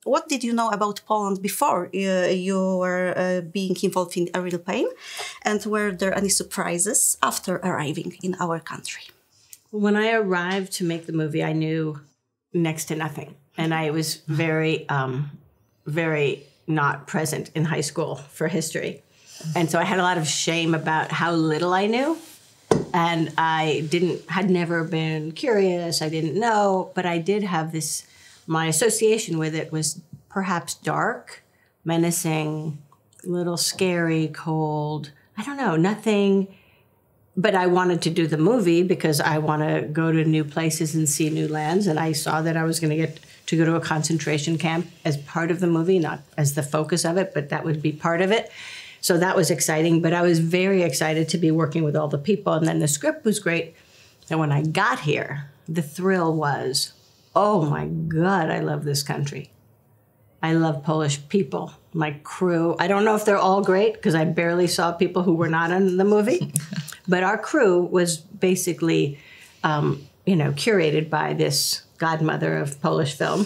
what did you know about Poland before you were being involved in a real pain? And were there any surprises after arriving in our country? When I arrived to make the movie, I knew next to nothing. And I was very, very not present in high school for history. And so I had a lot of shame about how little I knew. And I had never been curious. I didn't know, but I did have this, my association with it was perhaps dark, menacing, a little scary, cold. I don't know, nothing. But I wanted to do the movie because I want to go to new places and see new lands. And I saw that I was going to get to go to a concentration camp as part of the movie, not as the focus of it, but that would be part of it. So that was exciting. But I was very excited to be working with all the people. And then the script was great. And when I got here, the thrill was, oh my God, I love this country. I love Polish people, my crew. I don't know if they're all great because I barely saw people who were not in the movie. But our crew was basically, curated by this godmother of Polish film,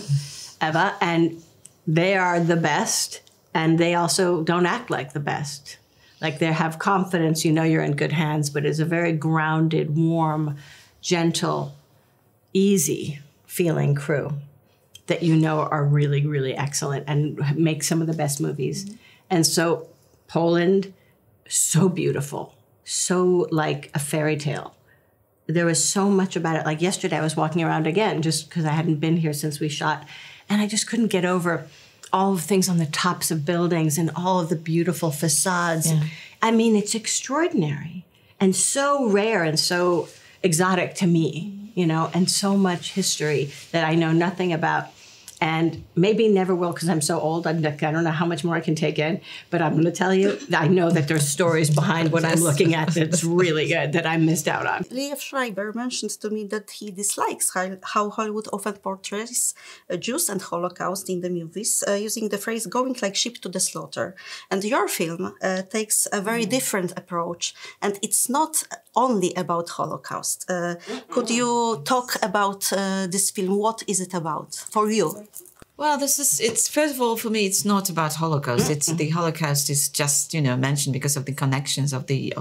Eva, and they are the best, and they also don't act like the best. Like they have confidence, you know you're in good hands, but it's a very grounded, warm, gentle, easy feeling crew that you know are really, really excellent and make some of the best movies. Mm-hmm. And so Poland, so beautiful. So like a fairy tale. There was so much about it. Like yesterday I was walking around again just because I hadn't been here since we shot. And I just couldn't get over all of the things on the tops of buildings and all of the beautiful facades. Yeah. I mean, it's extraordinary and so rare and so exotic to me, and so much history that I know nothing about. And maybe never will because I'm so old. I don't know how much more I can take in. But I'm going to tell you, I know that there's stories behind what I'm looking at that's really good that I missed out on. Liev Schreiber mentions to me that he dislikes how Hollywood often portrays Jews and Holocaust in the movies using the phrase going like sheep to the slaughter. And your film takes a very different approach. And it's not only about Holocaust. Could you talk about this film? What is it about for you? Well, it's first of all, for me, it's not about Holocaust. It's the Holocaust is just, mentioned because of the connections of the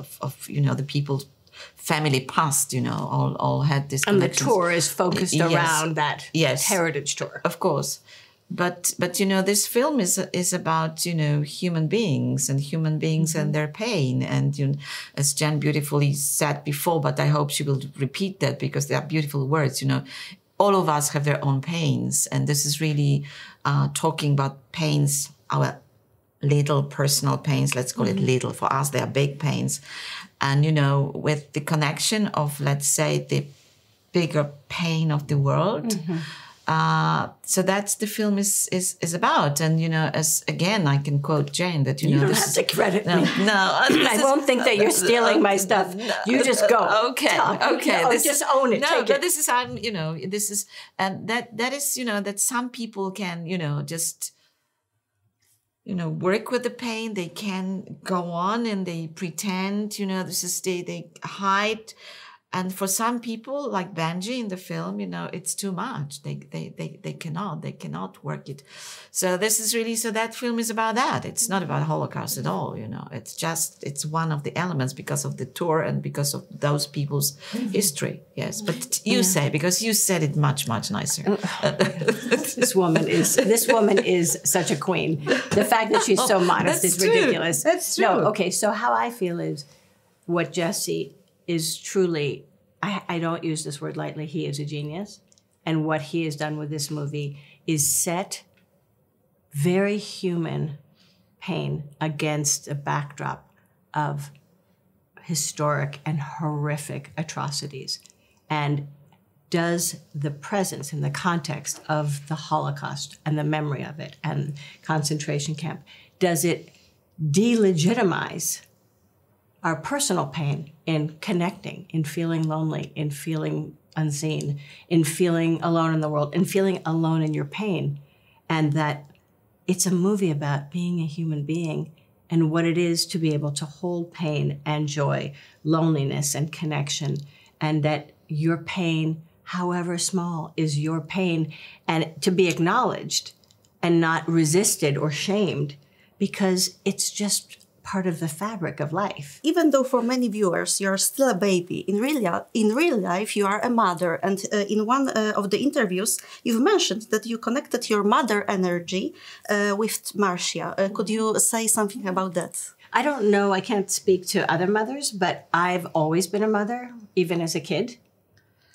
people's family past, all had this connection. And the tour is focused around that heritage tour. Of course. But this film is about, human beings and their pain. And, as Jen beautifully said before, but I hope she will repeat that because they are beautiful words, all of us have their own pains. And this is really talking about pains, our little personal pains, let's call it little. For us, they are big pains. And, with the connection of, let's say, the bigger pain of the world. Mm-hmm. So that's the film is about. And, as again, I can quote Jane that, you don't have to credit me. No, I won't think that you're stealing my stuff. No, you just go. Okay. Just own it. No, but this is, this is, and that is, that some people can, just, work with the pain. They can go on and they pretend, they hide. And for some people, like Benji in the film, it's too much. They cannot work it. So this is really, so that film is about that. It's not about Holocaust at all, It's one of the elements because of the tour and because of those people's history. Yes, but you say, because you said it much, much nicer. This woman is such a queen. The fact that she's so modest is ridiculous. That's true. No, okay, so how I feel is what Jesse is truly, I don't use this word lightly, he is a genius. And what he has done with this movie is set very human pain against a backdrop of historic and horrific atrocities. And does the presence and the context of the Holocaust and the memory of it and concentration camp, does it delegitimize our personal pain in connecting, in feeling lonely, in feeling unseen, in feeling alone in the world, in feeling alone in your pain. And that it's a movie about being a human being and what it is to be able to hold pain and joy, loneliness and connection, and that your pain, however small, is your pain, and to be acknowledged and not resisted or shamed, because it's just part of the fabric of life. Even though for many viewers you're still a baby, in real life you are a mother. And in one of the interviews, you've mentioned that you connected your mother energy with Marcia. Could you say something about that? I don't know, I can't speak to other mothers, but I've always been a mother, even as a kid.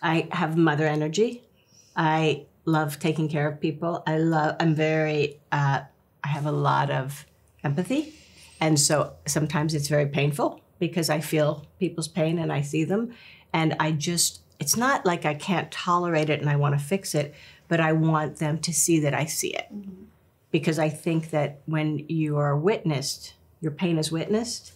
I have mother energy. I love taking care of people. I have a lot of empathy. And so sometimes it's very painful because I feel people's pain and I see them. And it's not like I can't tolerate it and I want to fix it, but I want them to see that I see it. Mm-hmm. Because I think that when you are witnessed, your pain is witnessed,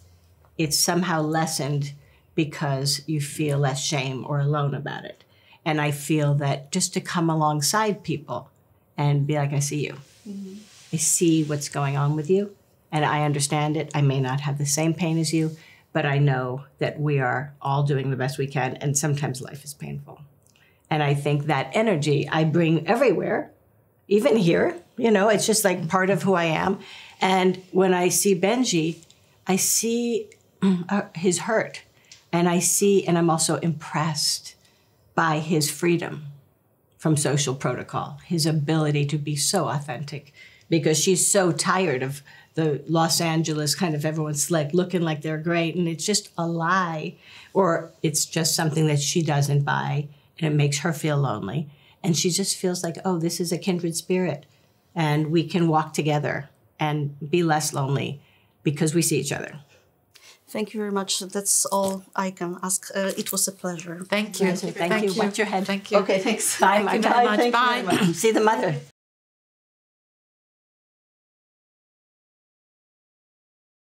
it's somehow lessened because you feel less shame or alone about it. And I feel that just to come alongside people and be like, I see you. Mm-hmm. I see what's going on with you. And I understand it. I may not have the same pain as you, but I know that we are all doing the best we can. And sometimes life is painful. And I think that energy I bring everywhere, even here, it's just like part of who I am. And when I see Benji, I see his hurt. And I'm also impressed by his freedom from social protocol, his ability to be so authentic, because she's so tired of the Los Angeles kind of everyone's like looking like they're great and it's just a lie, or it's just something that she doesn't buy and it makes her feel lonely. And she just feels like, oh, this is a kindred spirit and we can walk together and be less lonely because we see each other. Thank you very much. That's all I can ask. It was a pleasure. Thank you. Thank you. Watch your head. Thank you. Okay, thanks. Bye. Thank you very much. Bye. See the mother.